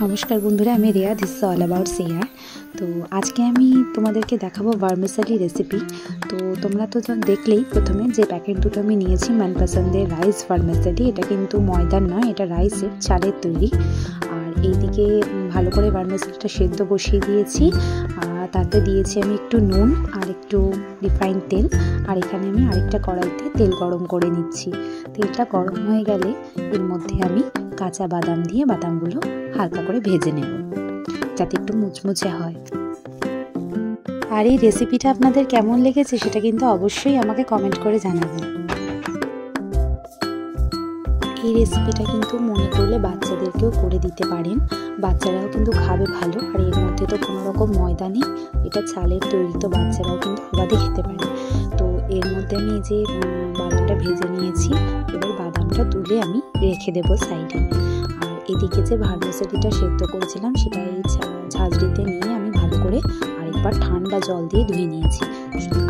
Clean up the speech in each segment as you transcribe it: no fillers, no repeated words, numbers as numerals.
নমস্কার বন্ধুরা, আমি Riya. This is all about share. তো আজকে আমি তোমাদেরকে দেখাবো ভার্মিসেলি রেসিপি। তো তোমরা তো দেখলেই প্রথমে যে প্যাকেট দুটো আমি নিয়েছি মনপসন্দের রাইস ভার্মিসেলি। এটা কিন্তু ময়দার নয়, এটা রাইসের চালের তৈরি। আর এইদিকে ভালো করে ভার্মিসেলিটা সেদ্ধ বসিয়ে দিয়েছি। তাতে দিয়েছি আমি একটু নুন আর একটু রিফাইন্ড তেল। আর এখানে আমি আরেকটা কড়াইতে তেল গরম করে নিচ্ছি। তেলটা গরম হয়ে গেলে এর মধ্যে আমি কাঁচা বাদাম দিয়ে বাদামগুলো হালকা করে ভেজে নেব, যাতে একটু মুচমুচে হয়। আর এই রেসিপিটা আপনাদের কেমন লেগেছে সেটা কিন্তু অবশ্যই আমাকে কমেন্ট করে জানাবেন। এই রেসিপিটা কিন্তু মনে করলে বাচ্চাদেরকেও করে দিতে পারেন, বাচ্চারাও কিন্তু খাবে ভালো। আর এর মধ্যে তো কোনো রকম ময়দা নেই, এটা চালের তৈরি, তো বাচ্চারাও কিন্তু অবাধে খেতে পারে। তো এর মধ্যে আমি এই যে বাদামটা ভেজে নিয়েছি, এবার বাদামটা তুলে আমি রেখে দেবো সাইডে। আর এদিকে যে ভার্মিসেলিটা সেদ্ধ করেছিলাম সেটা এই ঝাঁঝরিতে নিয়ে আমি ভালো করে আরেকবার ঠান্ডা জল দিয়ে ধুয়ে নিয়েছি।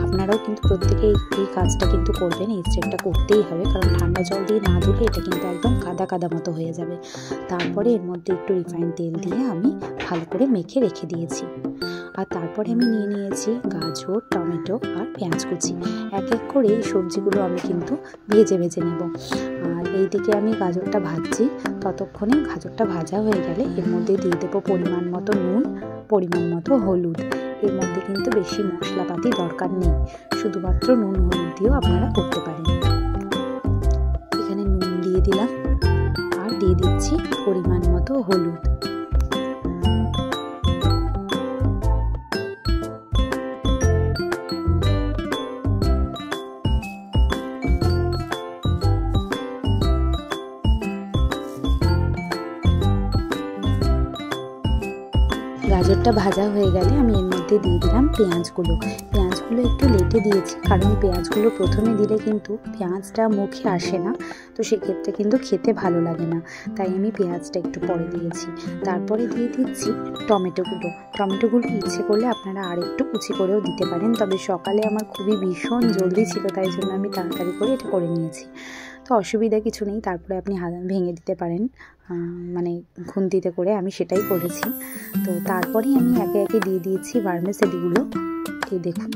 আপনারাও কিন্তু প্রত্যেকে এই কাজটা কিন্তু করবেন, এই স্টেপটা করতেই হবে, কারণ ঠান্ডা জল দিয়ে না ধুলে এটা কিন্তু একদম কাদা কাদা মতো হয়ে যাবে। তারপরে এর মধ্যে একটু রিফাইন্ড তেল দিয়ে আমি ভালো করে মেখে রেখে দিয়েছি। আর তারপরে আমি নিয়ে নিয়েছি গাজর, টমেটো আর পেঁয়াজ কুচি। এক এক করে এই সবজিগুলো আমি কিন্তু ভেজে ভেজে নেব। আর এইদিকে আমি গাজরটা ভাজছি, ততক্ষণে গাজরটা ভাজা হয়ে গেলে এর মধ্যে দিয়ে দেবো পরিমাণ মতো নুন, পরিমাণ মতো হলুদ। এর মধ্যে কিন্তু বেশি মশলাপাতি দরকার নেই, শুধুমাত্র নুন হলুদ দিয়েও আপনারা করতে পারেন। এখানে নুন দিয়ে দিলাম আর দিয়ে দিচ্ছি পরিমাণ মতো হলুদ। গাজরটা ভাজা হয়ে গেলে আমি এর মধ্যে দিয়ে দিলাম পেঁয়াজগুলো। পেঁয়াজগুলো একটু লেটে দিয়েছি, কারণ পেঁয়াজগুলো প্রথমে দিলে কিন্তু পেঁয়াজটা মুখে আসে না, তো সেক্ষেত্রে কিন্তু খেতে ভালো লাগে না, তাই আমি পেঁয়াজটা একটু পরে দিয়েছি। তারপরে দিয়ে দিচ্ছি টমেটোগুলো। টমেটোগুলো ইচ্ছে করলে আপনারা আর একটু কুচি করেও দিতে পারেন, তবে সকালে আমার খুবই ভীষণ জলদি ছিল, তাই জন্য আমি তাড়াতাড়ি করে এটা করে নিয়েছি। তো অসুবিধা কিছু নেই, তারপরে আপনি ভেঙে দিতে পারেন, মানে খুন্তিতে করে, আমি সেটাই করেছি। তো তারপরেই আমি একে একে দিয়ে দিয়েছি ভার্মিসেলিগুলো। এই দেখুন,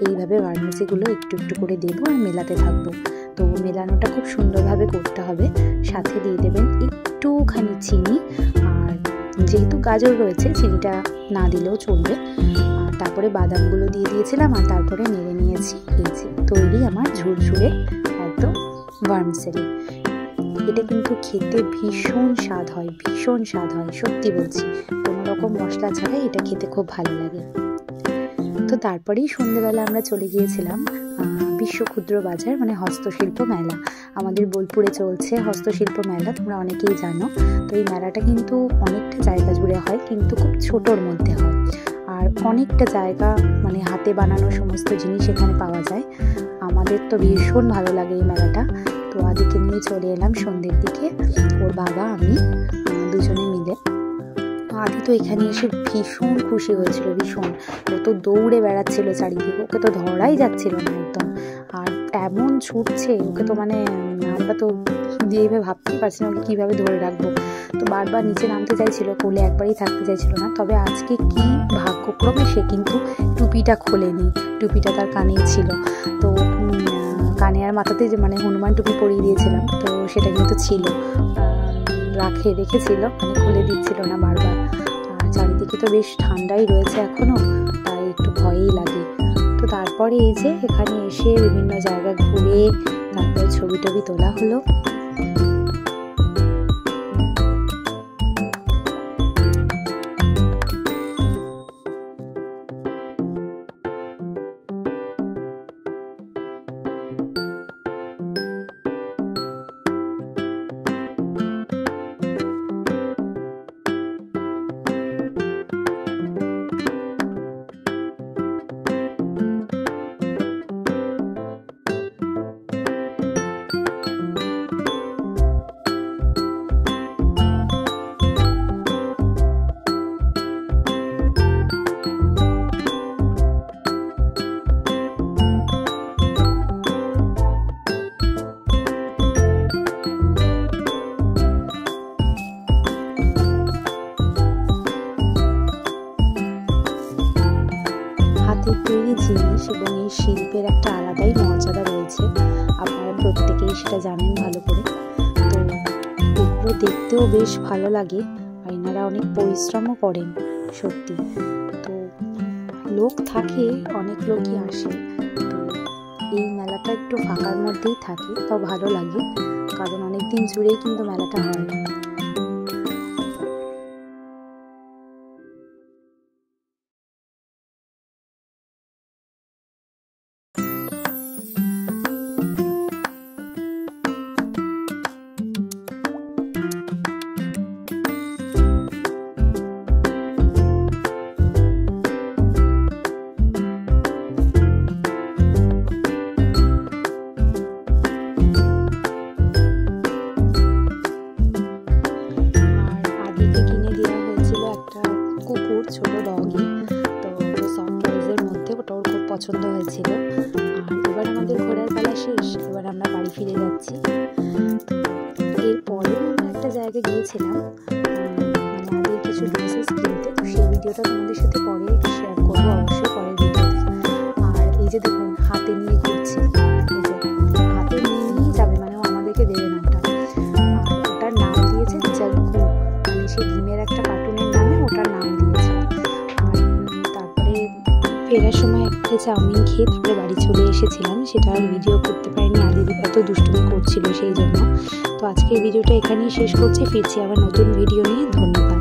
এইভাবে ভার্মিসেলিগুলো একটু একটু করে দেবো আর মেলাতে থাকবো। তো মেলানোটা খুব সুন্দরভাবে করতে হবে। সাথে দিয়ে দেবেন একটুখানি চিনি, আর যেহেতু গাজর রয়েছে চিনিটা না দিলেও চলবে। আর তারপরে বাদামগুলো দিয়ে দিয়েছিলাম, আর তারপরে নেড়ে নিয়েছি। এই যে তৈরি আমার ঝুরঝুরে একদম ভার্মিসেলি। এটা কিন্তু খেতে ভীষণ স্বাদ হয়, ভীষণ স্বাদ হয়, সত্যি বলছি। কোনো রকম মশলা ছাড়াই এটা খেতে খুব ভালো লাগে। তো তারপরেই সন্ধ্যেবেলা আমরা চলে গিয়েছিলাম বিশ্ব ক্ষুদ্র বাজার, মানে হস্তশিল্প মেলা। আমাদের বোলপুরে চলছে হস্তশিল্প মেলা, তোমরা অনেকেই জানো। তো এই মেলাটা কিন্তু অনেকটা জায়গা জুড়ে হয়, কিন্তু খুব ছোটোর মধ্যে হয়। আর অনেকটা জায়গা, মানে হাতে বানানো সমস্ত জিনিস এখানে পাওয়া যায়। আমাদের তো ভীষণ ভালো লাগে এই মেলাটা। তো আদিকে নিয়ে চলে এলাম সন্ধ্যের দিকে, ওর বাবা আমি দুজনে মিলে। আদি তো এখানে এসে ভীষণ খুশি হয়েছিল, ভীষণ। ও তো দৌড়ে বেড়াচ্ছিল চারিদিকে, ওকে তো ধরাই যাচ্ছিল না একদম। আর এমন ছুটছে, ওকে তো মানে আমরা তো এইভাবে ভাবতেই পারছি না ওকে কীভাবে ধরে রাখবো। তো বারবার নিচে নামতে চাইছিল, কোলে একবারই থাকতে চাইছিল না। তবে আজকে কি ভাগ্যক্রমে সে কিন্তু টুপিটা খোলেনি, টুপিটা তার কানেই ছিল। তো কানে আর মাথাতে যে মানে হনুমান টুপি পরিয়ে দিয়েছিলাম, তো সেটা কিন্তু ছিল, রেখেছিল, মানে খুলে দিচ্ছিল না বারবার। আর চারিদিকে তো বেশ ঠান্ডাই রয়েছে এখনও, তাই একটু ভয়ই লাগে। তো তারপরে এই যে এখানে এসে বিভিন্ন জায়গা ঘুরে তারপর ছবি টবি তোলা হলো। জিনিস এবং এই শিল্পের একটা আলাদাই মর্যাদা রয়েছে, আপনারা প্রত্যেকেই সেটা জানেন ভালো করে। তো এগুলো দেখতেও বেশ ভালো লাগে, আর এনারা অনেক পরিশ্রমও করেন সত্যি। তো লোক থাকে, অনেক লোকই আসে। তো এই মেলাটা একটু ফাঁকার মধ্যেই থাকে, তাও ভালো লাগে, কারণ অনেক দিন জুড়েই কিন্তু মেলাটা হয়। ছোট ডগি, তো সারপ্রাইজের মধ্যে ওটা ওর খুব পছন্দ হয়েছিল। আর এবার আমাদের ঘোরার পালা শেষ, এবার আমরা বাড়ি ফিরে যাচ্ছি। এরপরেও আমরা একটা জায়গায় গিয়েছিলাম, মানে আগে কিছু ড্রেসেস কিনতে, তো সেই ভিডিওটা তোমাদের সাথে পরে শেয়ার করবো অবশ্যই পরের ভিডিওতে। আর এই যে দেখুন হাতে নিয়ে ঘুরছি, হাতে নিয়েই যাবে, মানে ও আমাদেরকে দেবে না ওটা। আর ওটার নাম দিয়েছে জাগ্গু, মানে সেই ডিমের একটা কার্টুনের নামে ওটার নাম দিয়েছে। ফেরার সময় একটা চাউমিন খেয়ে তারপরে বাড়ি চলে এসেছিলাম, সেটা আর ভিডিও করতে পারিনি, আদি এত দুষ্টুমি করছিল সেই জন্য। তো আজকের ভিডিওটা এখানেই শেষ করছি, ফিরছি আবার নতুন ভিডিও নিয়ে। ধন্যবাদ।